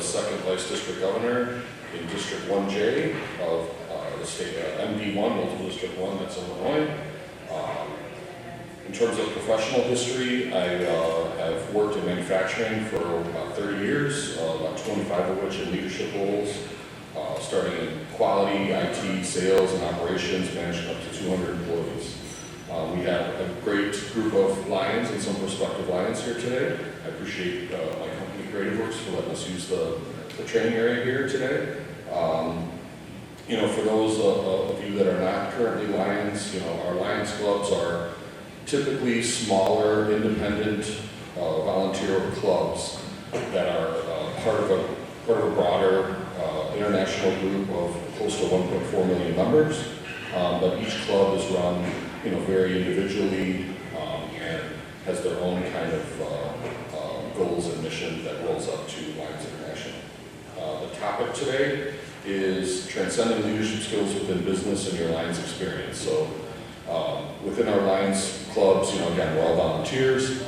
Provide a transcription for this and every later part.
second vice district governor in District 1J of the state, MD1, multiple District 1, that's Illinois. In terms of professional history, I have worked in manufacturing for about 30 years, about 25 of which in leadership roles, starting in quality, IT, sales, and operations, managing up to 200 employees. We have a great group of Lions and some prospective Lions here today. I appreciate my company Creative Works for letting us use the training area here today. You know, for those of you that are not currently Lions, you know, our Lions clubs are typically smaller, independent, volunteer clubs that are part of a broader international group of close to 1.4 million members. But each club is run, you know, very individually and has their own kind of goals and mission that rolls up to Lions International. The topic today is transcending leadership skills within business and your Lions experience. So within our Lions clubs, you know, again, we're all volunteers.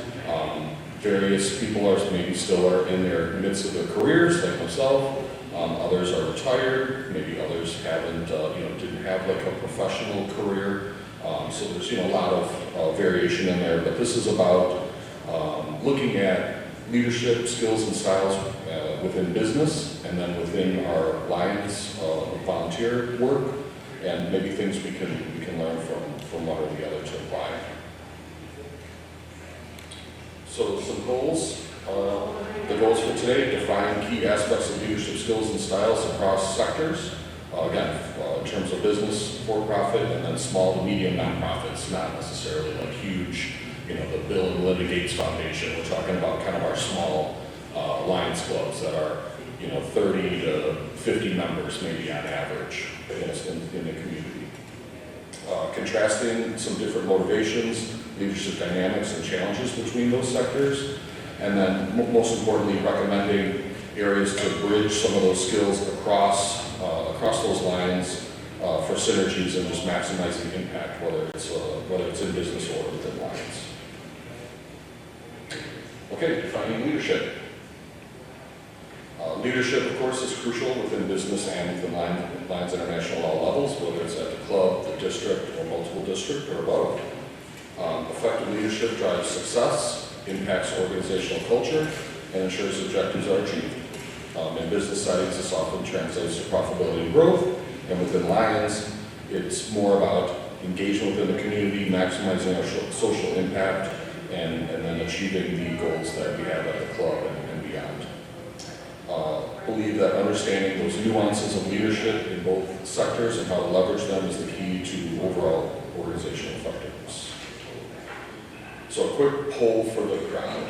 Various people are maybe still are in their midst of their careers, like myself. Others are retired. Maybe others haven't, you know, didn't have like a professional career. So there's, you know, a lot of variation in there. But this is about looking at leadership skills and styles within business, and then within our Lions volunteer work, and maybe things we can learn from one or the other to apply. So some goals. The goals for today: define key aspects of leadership skills and styles across sectors. Again, in terms of business, for-profit, and then small to medium nonprofits, not necessarily like huge, you know, the Bill and Melinda Gates Foundation. We're talking about kind of our small Lions clubs that are, you know, 30 to 50 members maybe on average in the community. Contrasting some different motivations, leadership dynamics, and challenges between those sectors. And then most importantly, recommending areas to bridge some of those skills across those lines for synergies and just maximizing impact, whether it's in business or within Lions. Okay, defining leadership. Leadership, of course, is crucial within business and within Lions International at all levels, whether it's at the club, the district, or multiple district, or above. Effective leadership drives success, impacts organizational culture, and ensures objectives are achieved. In business settings, this often translates to profitability and growth, and within Lions, it's more about engagement within the community, maximizing our social impact, and then achieving the goals that we have at the club and beyond. Believe that understanding those nuances of leadership in both sectors and how to leverage them is the key to overall organizational effectiveness. So a quick poll for the crowd.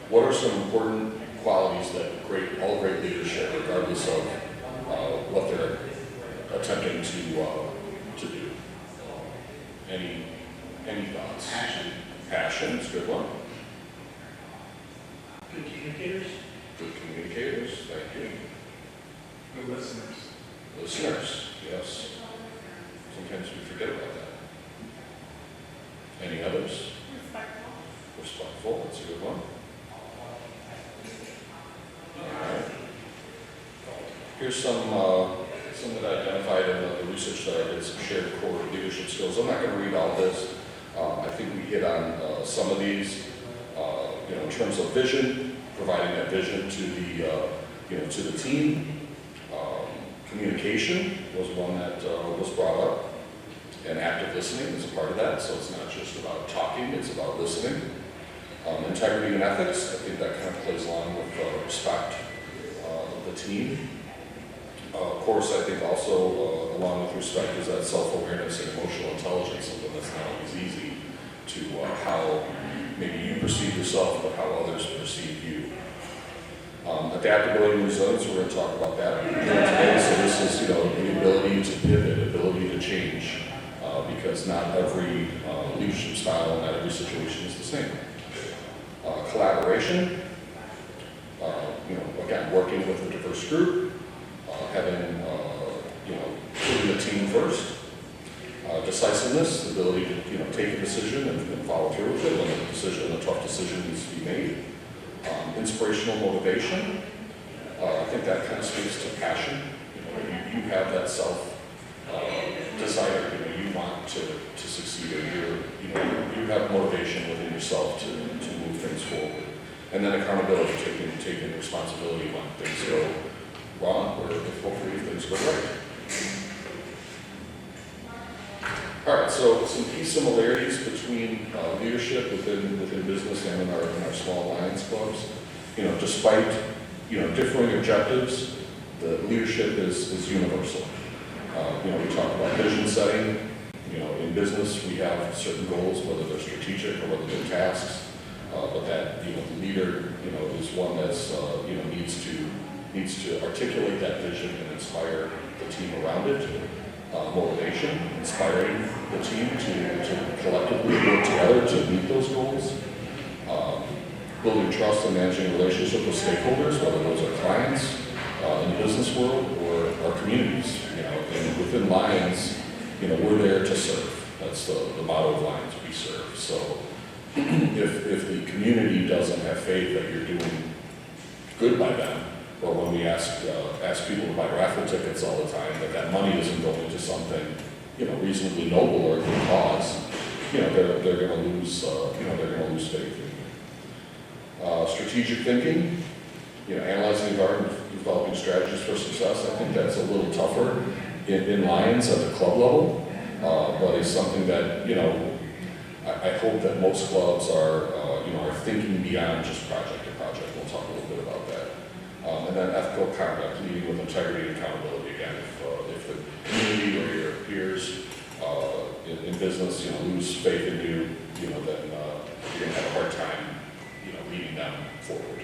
What are some important qualities that all great leadership, regardless of what they're attempting to do? Any thoughts? Passion is a good one. Good communicators. Good communicators, thank you. Good listeners. Listeners, yes. Sometimes we forget about that. Any others? Respectful, that's a good one. All right. Here's some that I identified in the research that I did, some shared core leadership skills. I'm not going to read all this. I think we hit on some of these. You know, in terms of vision, providing that vision to the to the team. Communication was one that was brought up, and active listening is a part of that. So it's not just about talking; it's about listening. Integrity and ethics. I think that kind of plays along with respect of the team. Of course, I think also along with respect is that self-awareness and emotional intelligence, something that's not always easy to how maybe you perceive yourself, but how others perceive you. Adaptability and resilience, we're going to talk about that today. So this is, you know, the ability to pivot, ability to change, because not every leadership style, not every situation is the same. Collaboration, you know, again, working with a diverse group, having, you know, putting the team first. Decisiveness, the ability to, you know, take a decision and follow through with it when a tough decision needs to be made. Inspirational motivation, think that kind of speaks to passion. You have that self desire. You want to succeed, or you have motivation within yourself to move things forward. And then accountability, taking responsibility when things go wrong, or hopefully things go right. All right, so some key similarities between leadership within business and in our small alliance clubs. Despite differing objectives, the leadership is universal. We talk about vision setting. In business, we have certain goals, whether they're strategic or whether they're tasks. But that the leader is one that's needs to articulate that vision and inspire the team around it. Motivation, inspiring the team to collectively work together to meet those goals. Building trust and managing relationships with stakeholders, whether those are clients in the business world or our communities. And within Lions, we're there to serve. That's the motto of Lions, we serve. So if the community doesn't have faith that you're doing good by them, or when we ask people to buy raffle tickets all the time, that money isn't going to something, reasonably noble or a good cause, they're going to lose, they're going to lose faith in you. Strategic thinking, analyzing the environment, developing strategies for success. I think that's a little tougher in Lions at the club level, but it's something that, I hope that most clubs are thinking beyond just project to project. We'll talk a little bit about that. And then ethical conduct, leading with integrity and accountability. Again, if the community or your peers in business, lose faith in you, then you're going to have a hard time, leading them forward.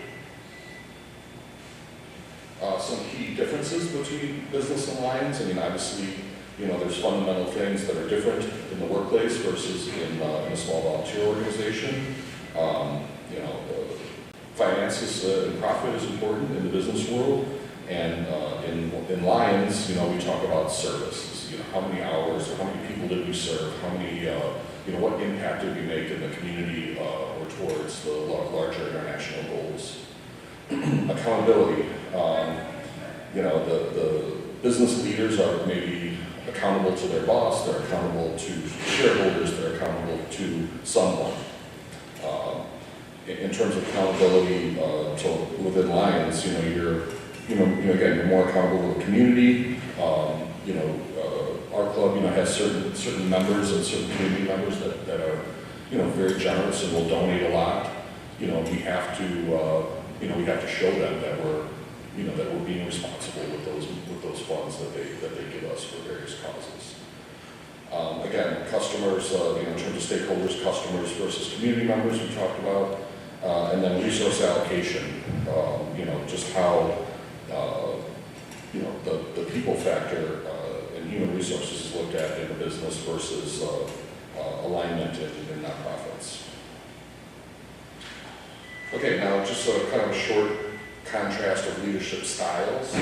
Some key differences between business and Lions. Obviously, there's fundamental things that are different in the workplace versus in a small volunteer organization. Finances and profit is important in the business world, and in Lions, we talk about service. How many hours or how many people did we serve? How many, what impact did we make in the community or towards the larger international goals? Accountability. The business leaders are maybe accountable to their boss, they're accountable to shareholders, they're accountable to someone. In terms of accountability within Lions, you're more accountable to the community. Our club, has certain members and certain community members that are, very generous and will donate a lot. We have to show them that we're being responsible with those funds that they give us for various causes. Again, customers, in terms of stakeholders, customers versus community members we talked about, and then resource allocation, just how, the people factor in human resources is looked at in a business versus alignment in nonprofits. Okay, now just kind of a short contrast of leadership styles.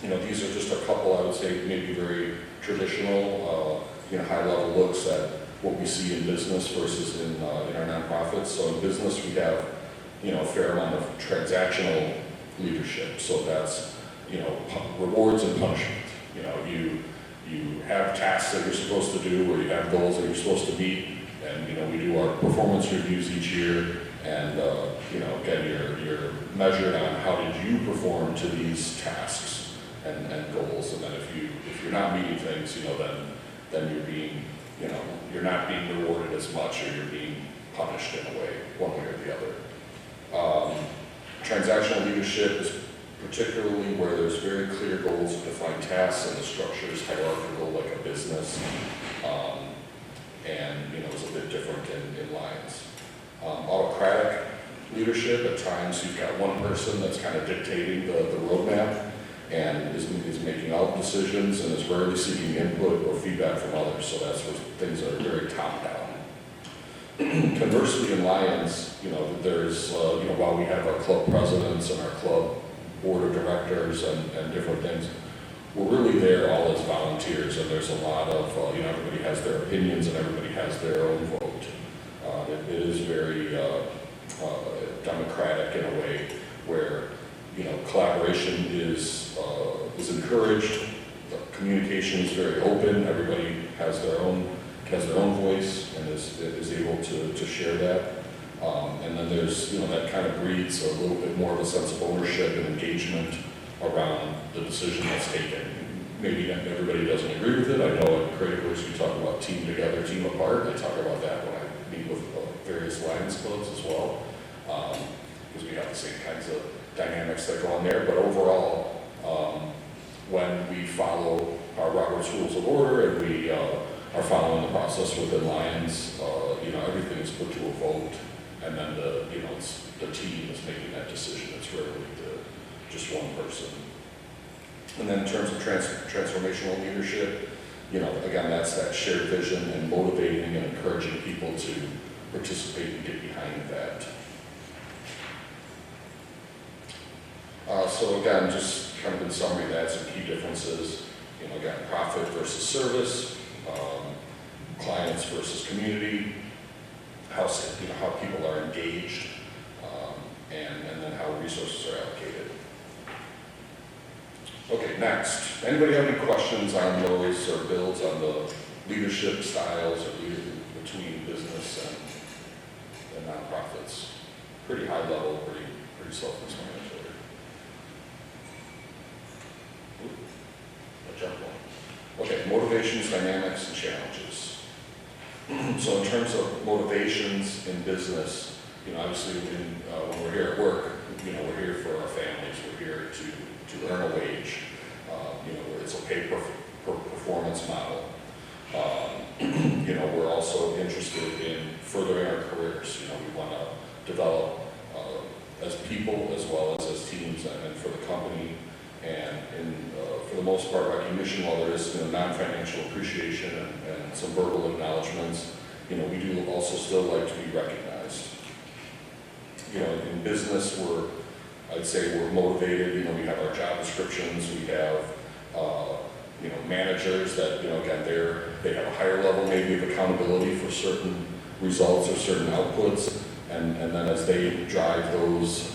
These are just a couple, I would say, maybe very traditional, high-level looks at what we see in business versus in our nonprofits. So in business, we have, a fair amount of transactional leadership. So that's, rewards and punishment. You have tasks that you're supposed to do, or you have goals that you're supposed to meet, and we do our performance reviews each year, and again, you're measured on how did you perform to these tasks and goals, and then if you're not meeting things, then you're being, you're not being rewarded as much, or you're being punished in a way, one way or the other. Transactional leadership is particularly where there's very clear goals and defined tasks, and the structure is hierarchical like a business, and it's a bit different in Lions. Autocratic leadership, at times you've got one person that's kind of dictating the roadmap and is making all decisions and is rarely seeking input or feedback from others, so that's where things are very top-down. Conversely, in Lions, there's, while we have our club presidents and our club board of directors and different things, we're really there all as volunteers, and there's a lot of, everybody has their opinions and everybody has their own vote. It is very democratic in a way where, Collaboration is encouraged. The communication is very open. Everybody has their own voice and is able to share that. And then there's, that kind of breeds a little bit more of a sense of ownership and engagement around the decision that's taken. Maybe not everybody doesn't agree with it. I know at Creative Works we talk about team together, team apart. I talk about that when I meet with various Lions clubs as well, because we have the same kinds of dynamics that go on there. But overall, when we follow our Robert's Rules of Order and we are following the process within Lions, everything is put to a vote, and then it's the team is making that decision. It's rarely just one person. And then in terms of transformational leadership, again, that's that shared vision and motivating and encouraging people to participate and get behind that. So again, just kind of in summary, that's some key differences. Again, profit versus service, clients versus community, how people are engaged, and then how resources are allocated. Okay, next. Anybody have any questions on those or builds on the leadership styles or leadership between business and nonprofits? Pretty high level, pretty self-explanatory. Okay, motivations, dynamics, and challenges. So in terms of motivations in business, obviously when we're here at work, we're here for our families, we're here to earn a wage. It's a pay per performance model. We're also interested in furthering our careers. We want to develop as people as well as teams and for the company. And for the most part, recognition, while there is non-financial appreciation and some verbal acknowledgments, we do also still like to be recognized. In business, I'd say we're motivated. We have our job descriptions. We have, managers that, again, they have a higher level maybe of accountability for certain results or certain outputs. And then as they drive those,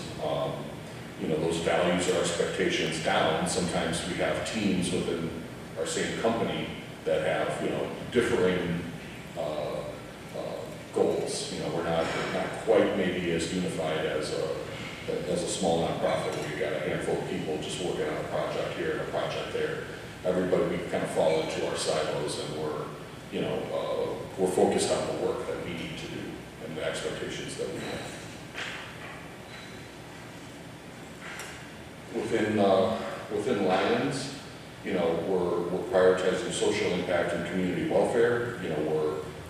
those values or expectations down, sometimes we have teams within our same company that have, differing goals. We're not quite maybe as unified as a small nonprofit where you got a handful of people just working on a project here and a project there. Everybody, we kind of fall into our silos, and we're focused on the work that we need to do and the expectations that we have. Within Lions, we're prioritizing social impact and community welfare.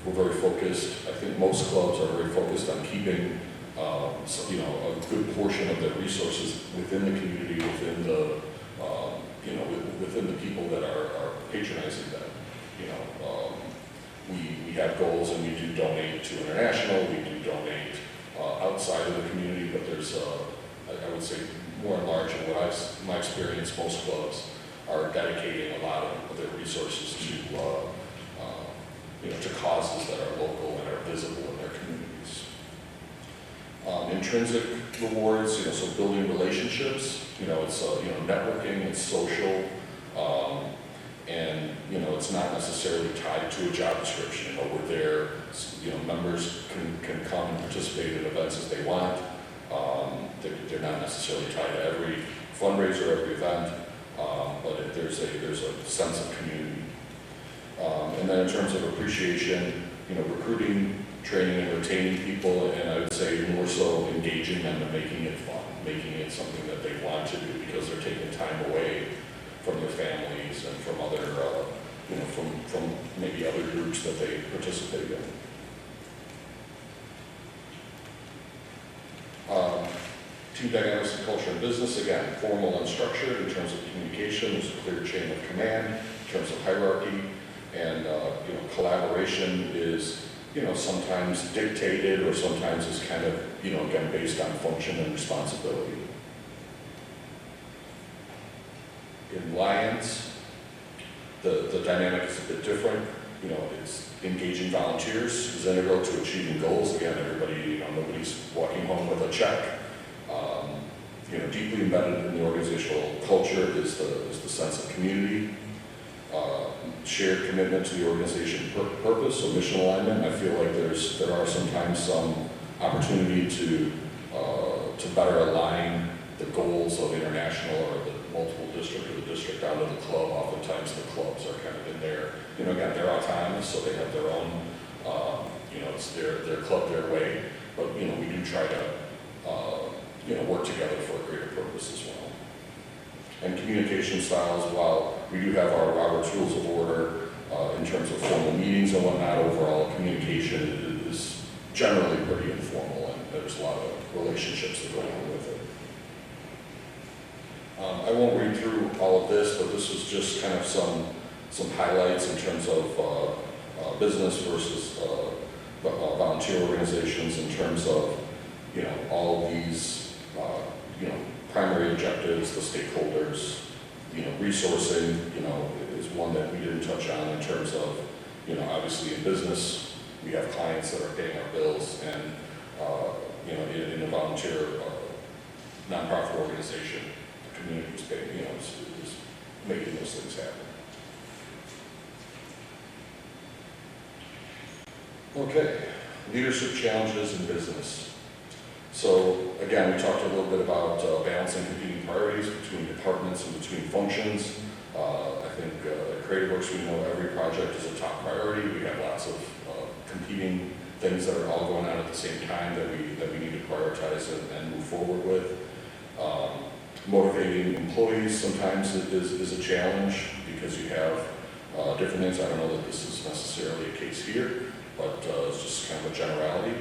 We're very focused. I think most clubs are very focused on keeping a good portion of their resources within the community, within the people that are patronizing them. We have goals, and we do donate to international. We do donate outside of the community, but there's I would say more and large in my experience, most clubs are dedicating a lot of their resources to causes that are local and are visible in their communities. Intrinsic rewards, so building relationships, it's networking, it's social, and it's not necessarily tied to a job description. We're there, members can come and participate in events as they want. They're not necessarily tied to every fundraiser, every event, but there's a sense of community. And then in terms of appreciation, recruiting, training, and retaining people, and I would say more so engaging them and making it fun, making it something that they want to do because they're taking time away from their families and from other, from maybe other groups that they participate in. Team dynamics and culture in business, again, formal and structured in terms of communication. There's a clear chain of command in terms of hierarchy, and collaboration is sometimes dictated or sometimes is kind of again based on function and responsibility. In Lions, the dynamic is a bit different. It's engaging volunteers is integral to achieving goals. Again, everybody, nobody's walking home with a check. deeply embedded in the organizational culture is the sense of community, shared commitment to the organization purpose, so mission alignment. I feel like there are sometimes some opportunity to better align the goals of international or the multiple district or the district down to the club. Oftentimes the clubs are kind of in their, again, they're autonomous, so they have their own, it's their club, their way. But, we do try to, work together for a greater purpose as well. And communication styles, while we do have our Robert's Rules of Order in terms of formal meetings and whatnot, overall communication is generally pretty informal, and there's a lot of relationships that go along with it. I won't read through all of this, but this was just kind of some highlights in terms of business versus volunteer organizations, in terms of all of these primary objectives, the stakeholders, resourcing, is one that we didn't touch on in terms of, obviously in business, we have clients that are paying our bills, and, in a volunteer nonprofit organization, the community is paying, is making those things happen. Okay, leadership challenges in business. So again, we talked a little bit about balancing competing priorities between departments and between functions. I think at Creative Works, we know every project is a top priority. We have lots of competing things that are all going on at the same time that we need to prioritize and move forward with. Motivating employees sometimes is a challenge because you have different things. I don't know that this is necessarily a case here, but it's just kind of a generality.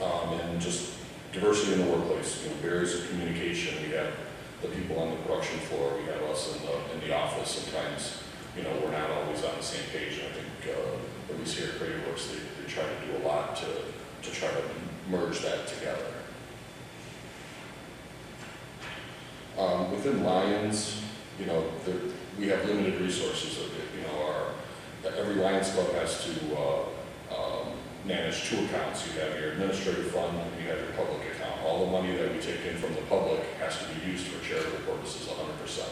And just diversity in the workplace, barriers of communication. We have the people on the production floor, we have us in the office. Sometimes, we're not always on the same page. And I think, at least here at Creative Works, they try to do a lot to try to merge that together. Within Lions, we have limited resources. Every Lions Club has to manage two accounts. You have your administrative fund and you have your public account. All the money that we take in from the public has to be used for charitable purposes 100%.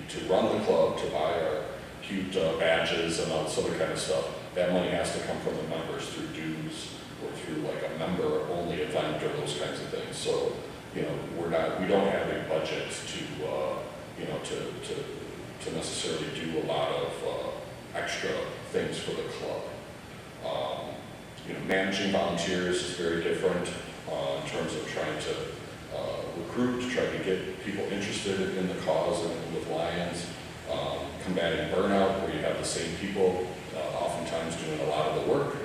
To run the club, to buy our cute badges and all this other kind of stuff, that money has to come from the members through dues or through like a member-only event or those kinds of things. So, we don't have a budget to necessarily do a lot of extra things for the club. Managing volunteers is very different in terms of trying to recruit, try to get people interested in the cause and with Lions. Combating burnout, where you have the same people oftentimes doing a lot of the work.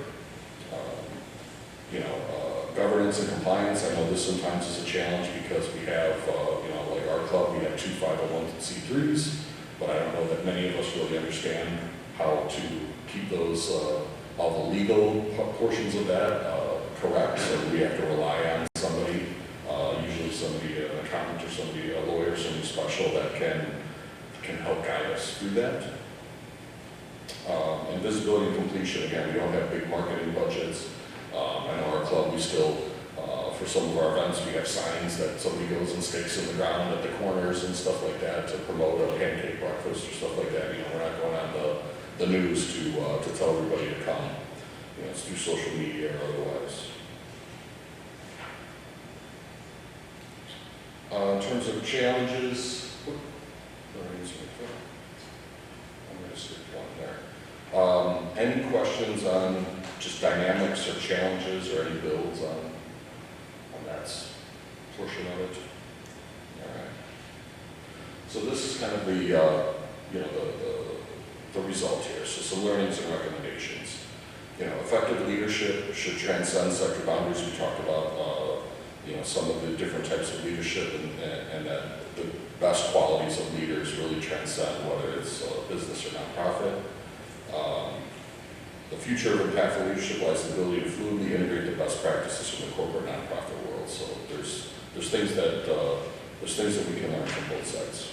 Governance and compliance, I know this sometimes is a challenge because we have, like our club, we have 2 501c3s, but I don't know that many of us really understand how to keep those, all the legal portions of that correct. So we have to rely on somebody, usually somebody, an accountant or somebody, a lawyer, somebody special that can help guide us through that. And visibility and completion, again, we don't have big marketing budgets. I know our club, we still, for some of our events, we have signs that somebody goes and stakes in the ground at the corners and stuff like that to promote a pancake breakfast or stuff like that. We're not going on the news to tell everybody to come. It's through social media or otherwise. In terms of challenges, I'm going to skip one there. Any questions on just dynamics or challenges or any builds on that portion of it? All right. So this is kind of the result here. So some learnings and recommendations. Effective leadership should transcend sector boundaries. We talked about some of the different types of leadership and that the best qualities of leaders really transcend whether it's business or nonprofit. The future of impactful leadership lies in the ability to fluidly integrate the best practices from the corporate nonprofit world. So there's things that we can learn from both sides.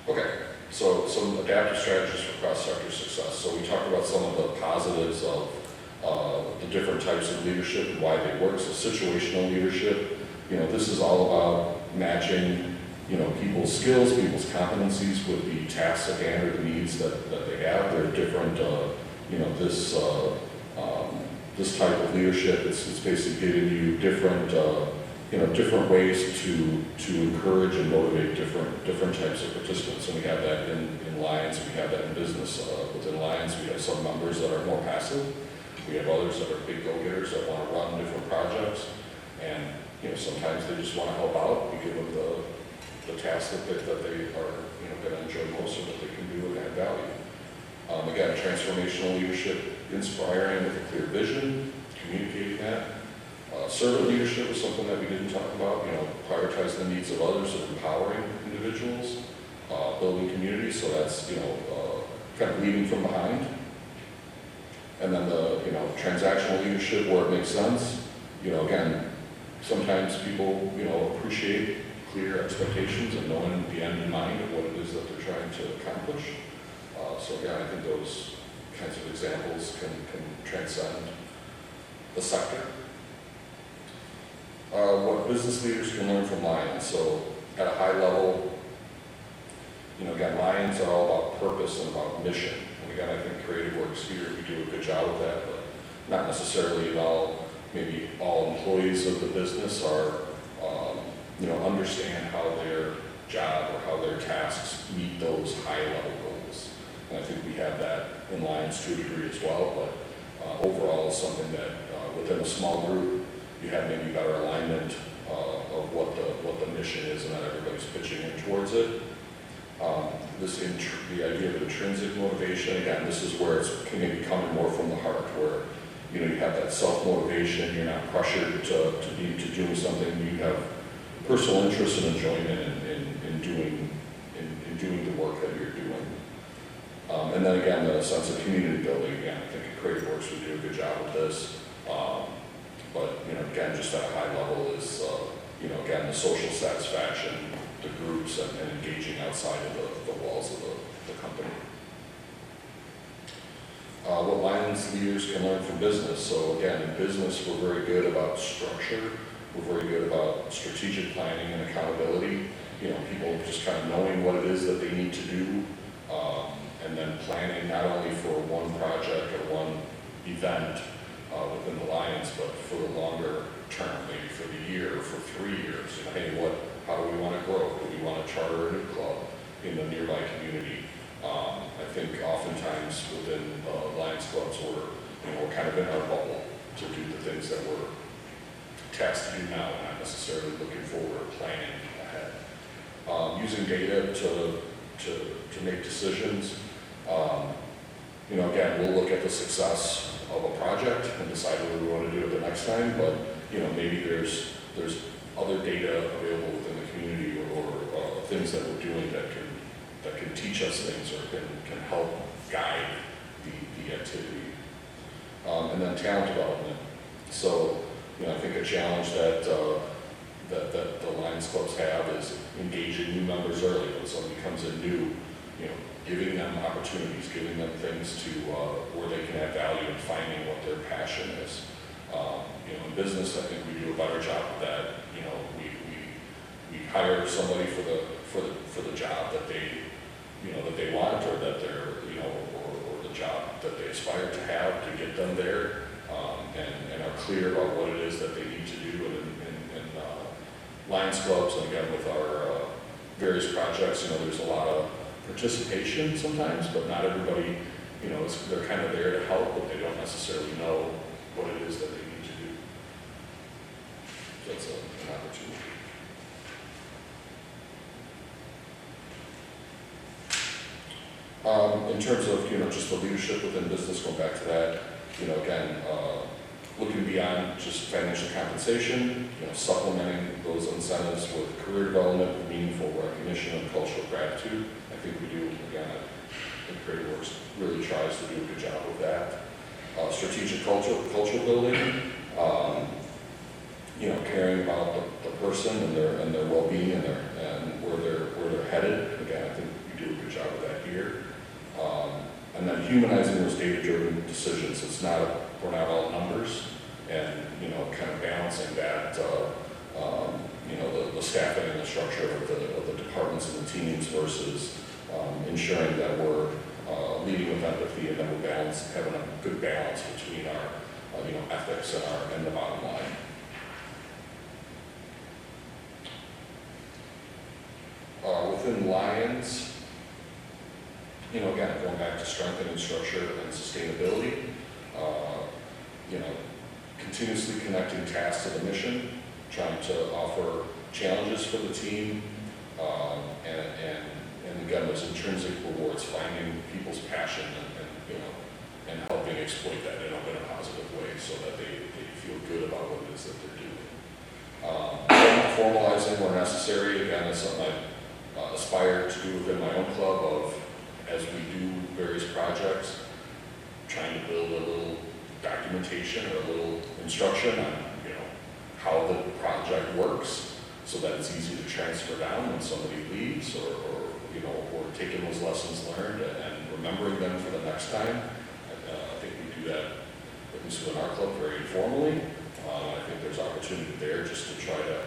Okay, so some adaptive strategies for cross-sector success. So we talked about some of the positives of the different types of leadership and why they work. So situational leadership, this is all about matching, people's skills, people's competencies with the tasks at hand or the needs that they have. There are different, this type of leadership, it's basically giving you different, different ways to encourage and motivate different types of participants. And we have that in Lions, we have that in business. Within Lions, we have some members that are more passive. We have others that are big go-getters that want to run different projects. And, sometimes they just want to help out. We give them the tasks that they are, going to enjoy most or that they can do and add value. Again, transformational leadership, inspiring with a clear vision, communicating that. Servant leadership is something that we didn't talk about, prioritize the needs of others and empowering individuals, building communities, so that's, kind of leading from behind. And then the, transactional leadership where it makes sense, again, sometimes people, appreciate clear expectations and knowing the end in mind of what it is that they're trying to accomplish. So again, I think those kinds of examples can transcend the sector. What business leaders can learn from Lions. So at a high level, again, Lions are all about purpose and about mission. And again, I think Creative Works here, we do a good job of that, but not necessarily maybe all employees of the business are, understand how their job or how their tasks meet those high level goals. And I think we have that in Lions to a degree as well, but overall it's something that within a small group, you have maybe better alignment of what the mission is and that everybody's pitching in towards it. The idea of intrinsic motivation, again, this is where it's maybe coming more from the heart, where you have that self-motivation, you're not pressured to doing something, you have personal interest and enjoyment in doing the work that you're doing. And then again, the sense of community building, again, I think at Creative Works we do a good job with this. But, again, just at a high level is, again, the social satisfaction, the groups, and engaging outside of the walls of the company. What Lions leaders can learn from business. So again, in business, we're very good about structure. We're very good about strategic planning and accountability. People just kind of knowing what it is that they need to do, and then planning not only for one project or one event within the Lions, but for the longer term, maybe for the year, for 3 years. Hey, how do we want to grow? Do we want to charter a new club in the nearby community? I think oftentimes within Lions clubs, we're kind of in our bubble to do the things that we're tasked to do now, not necessarily looking forward, planning ahead. Using data to make decisions. Again, we'll look at the success of a project and decide whether we want to do it the next time, but maybe there's other data available within the community or things that we're doing that can teach us things or can help guide the activity. And then talent development. So I think a challenge that the Lions clubs have is engaging new members early. When somebody comes in new, giving them opportunities, giving them things to where they can add value and finding what their passion is. In business, I think we do a better job of that. We hire somebody for the job that they want or that they're or the job that they aspire to have to get them there, and are clear about what it is that they need to do. And Lions clubs, and again with our various projects, there's a lot of participation sometimes, but not everybody, they're kind of there to help, but they don't necessarily know what it is that they need to do. So that's an opportunity. In terms of, just the leadership within business, going back to that, again, looking beyond just financial compensation, supplementing those incentives with career development, meaningful recognition, and cultural gratitude. I think we do, again, I think Creative Works really tries to do a good job of that. Strategic culture building, caring about the person and their well-being and where they're headed. Again, I think we do a good job of that here. And then humanizing those data-driven decisions. It's not all numbers, and, you know, kind of balancing that, you know, the staffing and the structure of the departments and the teams versus ensuring that we're leading with empathy and that we're having a good balance between our, you know, ethics and the bottom line. Within Lions, you know, again, going back to strengthening structure and sustainability, you know, continuously connecting tasks to the mission, trying to offer challenges for the team, and again, those intrinsic rewards, finding people's passion and you know, and helping exploit that in a positive way so that they feel good about what it is that they're doing. Formalizing where necessary, again, is something I aspire to do within my own club of, as we do various projects, trying to build a little documentation or a little instruction on, you know, how the project works so that it's easy to transfer down when somebody leaves or you know, or taking those lessons learned and remembering them for the next time. I think we do that, at least within our club, very informally. I think there's opportunity there just to try to,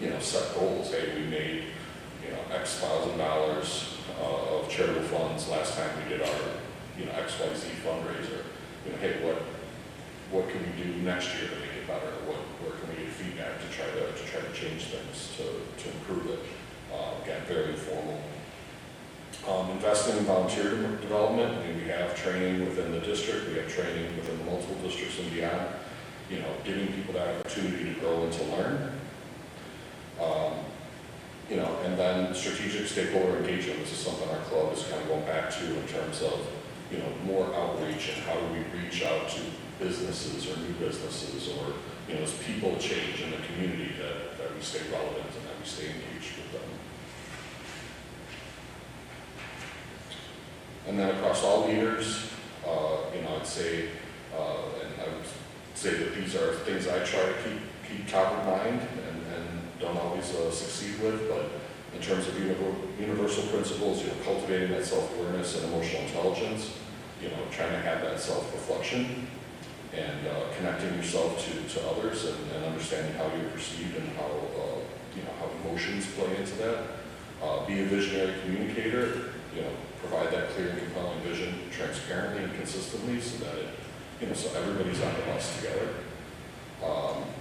you know, set goals. Hey, we made, you know, X thousand dollars of charitable funds last time we did our, you know, XYZ fundraiser. You know, hey, what can we do next year to make it better? Where can we get feedback to try to change things to improve it? Again, very informal. Investing in volunteer development. I mean, we have training within the district. We have training within the multiple districts and beyond. You know, giving people that opportunity to grow and to learn. You know, and then strategic stakeholder engagement. This is something our club is kind of going back to in terms of, you know, more outreach and how do we reach out to businesses or new businesses or, you know, as people change in the community that we stay relevant and that we stay engaged with them. And then across all leaders, you know, I'd say, and I would say that these are things I try to keep top of mind and don't always succeed with, but in terms of universal principles, you know, cultivating that self-awareness and emotional intelligence, you know, trying to have that self-reflection and connecting yourself to others and understanding how you're perceived and how, you know, how emotions play into that. Be a visionary communicator, you know, provide that clear and compelling vision transparently and consistently so that it, you know, so everybody's on the bus together.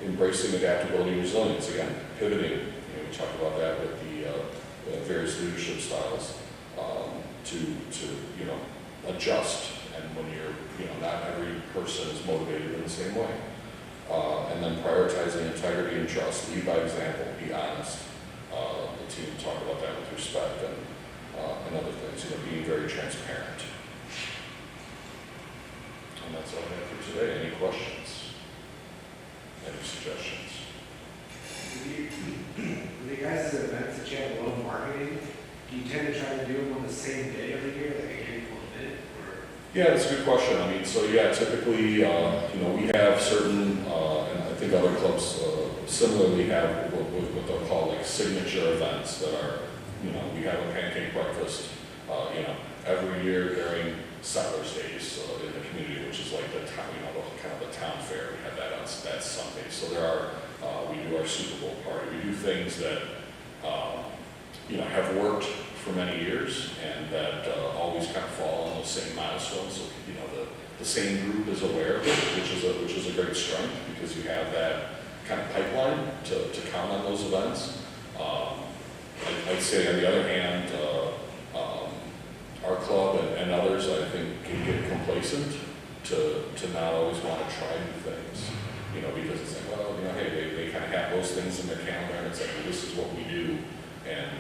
Embracing adaptability and resilience, again, pivoting, you know, we talked about that with the various leadership styles, to, you know, adjust, and when you're, you know, not every person is motivated in the same way. And then prioritizing integrity and trust, lead by example, be honest. The team talked about that with respect and other things, you know, being very transparent. And that's all I have for today. Any questions? Any suggestions? The guys' events that you have low marketing, do you tend to try to do them on the same day every year, like a April event? Yeah, that's a good question. I mean, so yeah, typically, you know, we have certain, and I think other clubs similarly have what they'll call like signature events that are, you know, we have a pancake breakfast, you know, every year during Settlers Days in the community, which is like the town, you know, kind of the town fair. We have that on that Sunday. So there are, we do our Super Bowl party. We do things that, you know, have worked for many years and that always kind of fall on the same milestones. So, you know, the same group is aware of it, which is a great strength because you have that kind of pipeline to count on those events. I'd say on the other hand, our club and others, I think, can get complacent to not always want to try new things, you know, because it's like, well, you know, hey, they kind of have those things in their calendar, and it's like, well, this is what we do, and,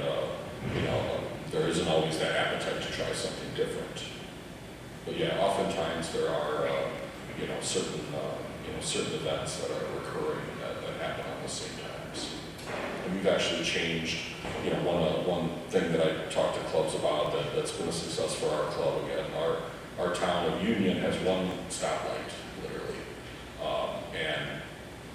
you know, there isn't always that appetite to try something different. But yeah, oftentimes there are, you know, certain events that are recurring that happen on the same times. And we've actually changed, you know, one thing that I talk to clubs about that's been a success for our club. Again, our town of Union has one stoplight, literally, and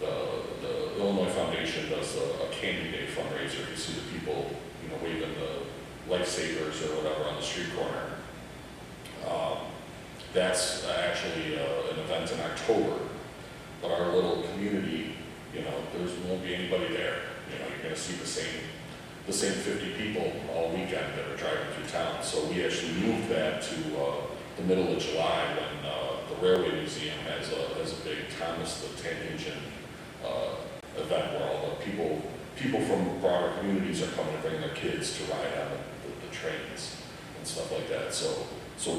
the Illinois Foundation does a Candy Day fundraiser. You see the people, you know, waving the lifesavers or whatever on the street corner. That's actually an event in October. But our little community, you know, there won't be anybody there. You know, you're gonna see the same 50 people all weekend that are driving through town. So we actually moved that to the middle of July when the Railway Museum has a big Thomas the Tank Engine event where all the people from broader communities are coming to bring their kids to ride on the trains and stuff like that. So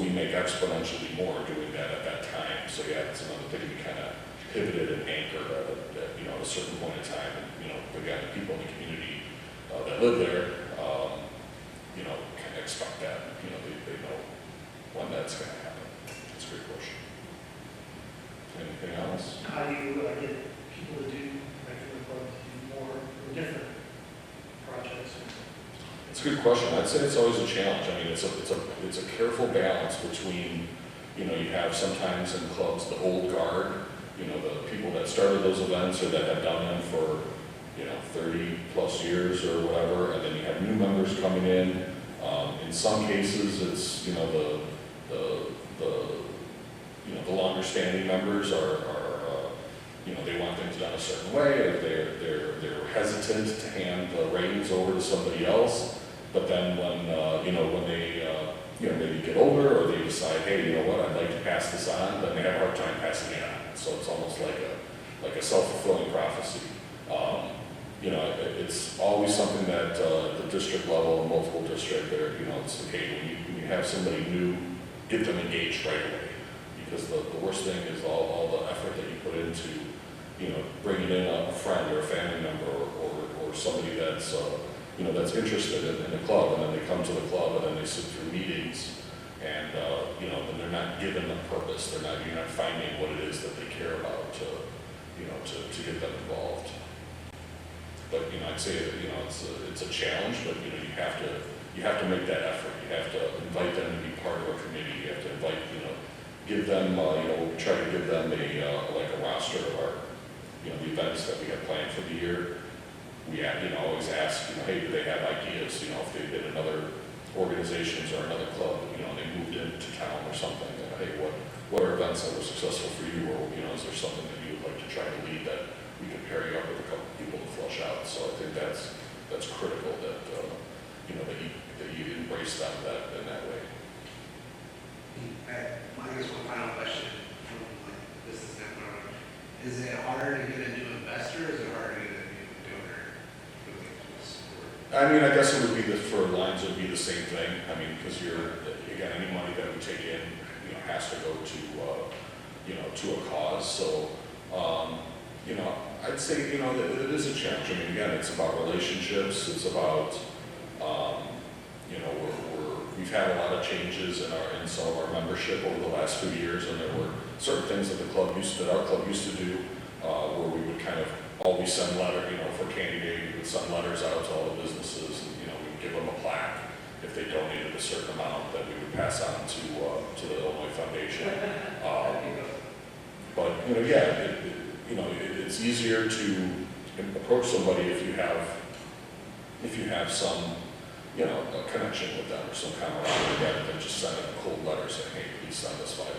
we make exponentially more doing that at that time. So yeah, it's another thing we kind of pivoted and anchored at you know, at a certain point in time. And, you know, again, the people in the community that live there, you know, kind of expect that. You know, they know when that's going to happen. That's a great question. Anything else? How do you get people to do, like in the club, to do more or different projects? It's a good question. I'd say it's always a challenge. I mean, it's a careful balance between, you know, you have sometimes in clubs the old guard, you know, the people that started those events or that have done them for, you know, 30 plus years or whatever, and then you have new members coming in. In some cases, it's, you know, the longer standing members are you know, they want things done a certain way, or they're hesitant to hand the reins over to somebody else. But then when you know, when they you know, maybe get older, or they decide, hey, you know what, I'd like to pass this on, then they have a hard time passing it on. So it's almost like a self-fulfilling prophecy. You know, it's always something that the district level and multiple district there, you know, it's okay when you have somebody new, get them engaged right away. Because the worst thing is all the effort that you put into, you know, bringing in a friend or a family member or somebody that's, you know, that's interested in the club, and then they come to the club and then they sit through meetings, and, you know, then they're not given a purpose. You're not finding what it is that they care about to, you know, to get them involved. But, you know, I'd say that, you know, it's a challenge, but, you know, you have to make that effort. You have to invite them to be part of a committee. You have to invite, you know, give them, you know, try to give them like a roster of our, you know, the events that we have planned for the year. We, you know, always ask, you know, hey, do they have ideas? You know, if they've been in other organizations or another club, you know, and they moved into town or something, you know, hey, what are events that were successful for you? Or, you know, is there something that you would like to try to lead that we can pair you up with a couple of people to flush out? So I think that's critical that, you know, that you embrace them in that way. I guess one final question from like business standpoint. Is it harder to get a new investor, or is it harder to get a new donor? I mean, I guess it would be for lines, it would be the same thing. I mean, because again, any money that we take in, you know, has to go to, you know, to a cause. So, you know, I'd say, you know, that it is a challenge. I mean, again, it's about relationships. It's about, you know, we've had a lot of changes in some of our membership over the last few years, and there were certain things that our club used to do, where we would kind of always send letters, you know, for Candy Day, we would send letters out to all the businesses, and, you know, we'd give them a plaque if they donated a certain amount that we would pass on to the Illinois Foundation. But, you know, yeah, you know, it's easier to approach somebody if you have some, you know, a connection with them or some kind of rather than just sending a cold letter saying, hey, please send us $500.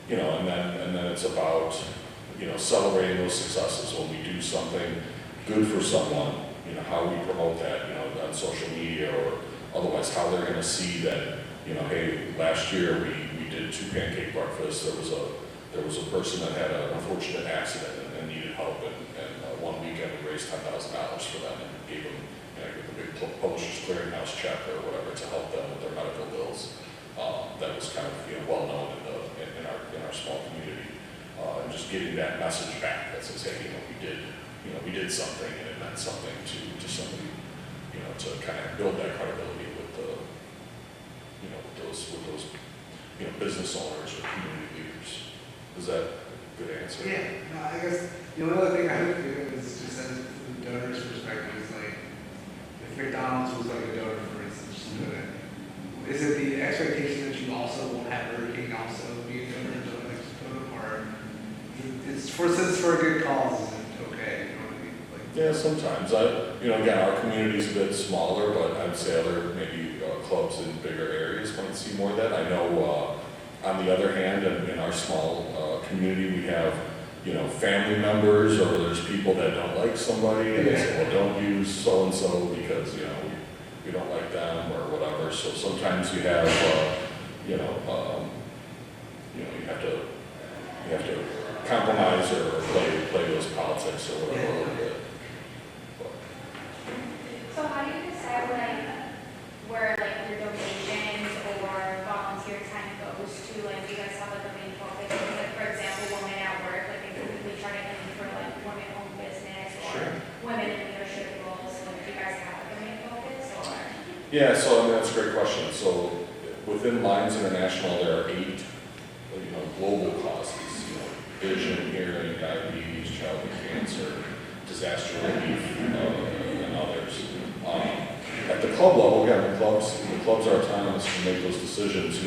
You know, and then it's about, you know, celebrating those successes when we do something good for someone, you know, how we promote that, you know, on social media or otherwise, how they're going to see that, you know, hey, last year we did 2 pancake breakfasts. There was a person that had an unfortunate accident and needed help, and one weekend we raised $10,000 for them and gave them, you know, the big Publishers Clearinghouse check or whatever to help them with their medical bills. That was kind of, you know, well known in our small community, and just getting that message back that says, hey, we did something, and it meant something to somebody, you know, to kind of build that credibility with those you know, business owners or community leaders. Is that a good answer? Yeah, no, I guess, you know, another thing I would do is just as from the donor's perspective is like, if McDonald's was like a donor, for instance, is it the expectation that you also won't have Burger King also be a donor until the next vote, or it's for a good cause, is it okay? You know what I mean? Like, Yeah, sometimes. Again, our community's a bit smaller, but I'd say other maybe clubs in bigger areas might see more of that. I know, on the other hand, in our small community, we have, family members, or there's people that don't like somebody, and they say, well, don't use so-and-so because, we don't like them, or whatever. So sometimes you have, you have to compromise or play those politics or whatever a little bit. So how do you decide where your donations or volunteer time goes to? Do you guys have a main focus? For example, women at work, they typically try to aim for women-owned business or Sure. women in leadership roles. Do you guys have a main focus or? Yeah, so that's a great question. So within Lions International, there are 8, global causes. Vision, hearing, diabetes, childhood cancer, disaster relief, and others. At the club level, again, the clubs are autonomous to make those decisions.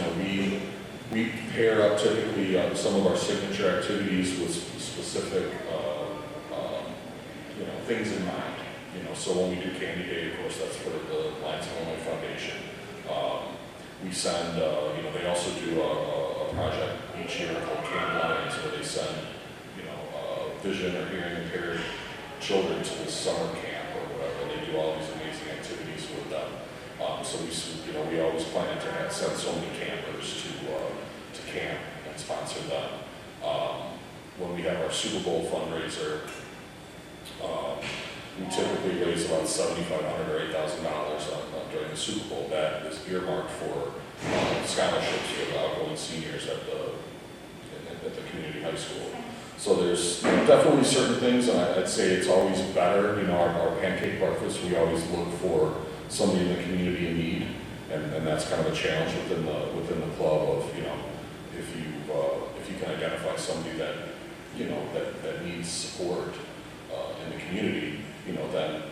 We pair up typically some of our signature activities with specific, things in mind. So when we do Candy Day, of course, that's for the Lions of Illinois Foundation. We send, they also do a project each year called Camp Lions, where they send, vision or hearing impaired children to this summer camp or whatever. They do all these amazing activities with them. So we always plan to send so many campers to camp and sponsor them. When we have our Super Bowl fundraiser, we typically raise about $7,500 or $8,000 during the Super Bowl. That is earmarked for scholarships for the outgoing seniors at the community high school. So there's definitely certain things, and I'd say it's always better. Our pancake breakfast, we always look for somebody in the community in need, and that's kind of a challenge within the club of if you can identify somebody that that needs support in the community, then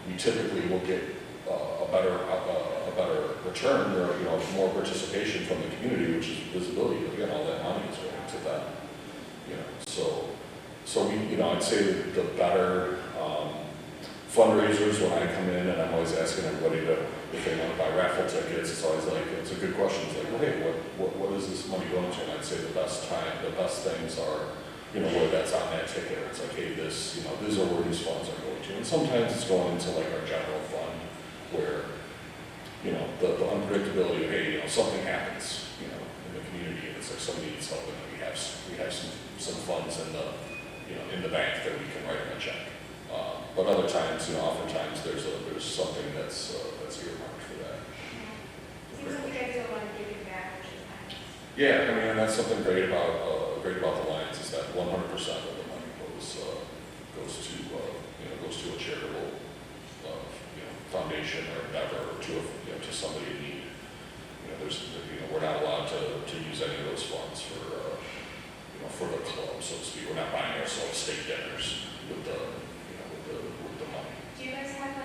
we typically will get a better return or more participation from the community, which is visibility. Again, all that money is going to them. So we I'd say that the better fundraisers when I come in, and I'm always asking everybody if they want to buy raffle tickets. It's always it's a good question. It's well, hey, what is this money going to? And I'd say the best things are where that's on that ticket. It's hey, this these are where these funds are going to. And sometimes it's going into our general fund where the unpredictability of hey, something happens in the community, and it's somebody needs help, and we have some funds in the bank that we can write them a check. But other times, oftentimes there's something that's earmarked for that. Seems like you guys don't want to give it back, which is nice. Yeah, and that's something great about the Lions is that 100% of the money goes to a charitable foundation or endeavor, or to somebody in need. We're not allowed to use any of those funds for the club, so to speak. We're not buying ourselves steak dinners with the money. Do you guys have a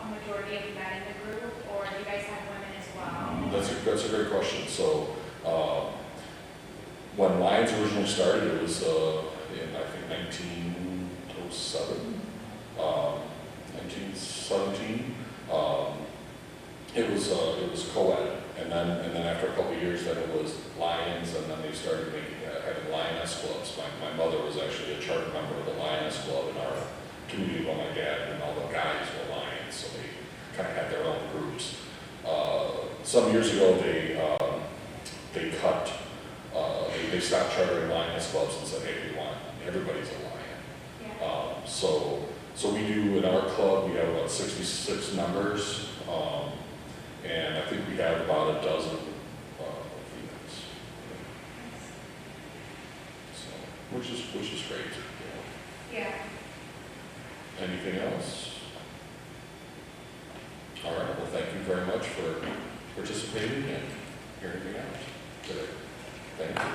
majority of men in the group, or do you guys have women as well? That's a great question. So when Lions originally started, it was in I think 1907, 1917. It was co-ed, and then after a couple of years, then it was Lions, and then they started having Lioness clubs. My mother was actually a charter member of the Lioness Club in our community when my dad and all the guys were Lions, so they kind of had their own groups. Some years ago, they cut. They stopped chartering Lioness clubs and said, hey, we want everybody's a Lion. Yeah. So we do in our club. We have about 66 members. And I think we have about a dozen females, so which is great. Yeah. Anything else? All right. Well, thank you very much for participating and hearing me out today. Thank you.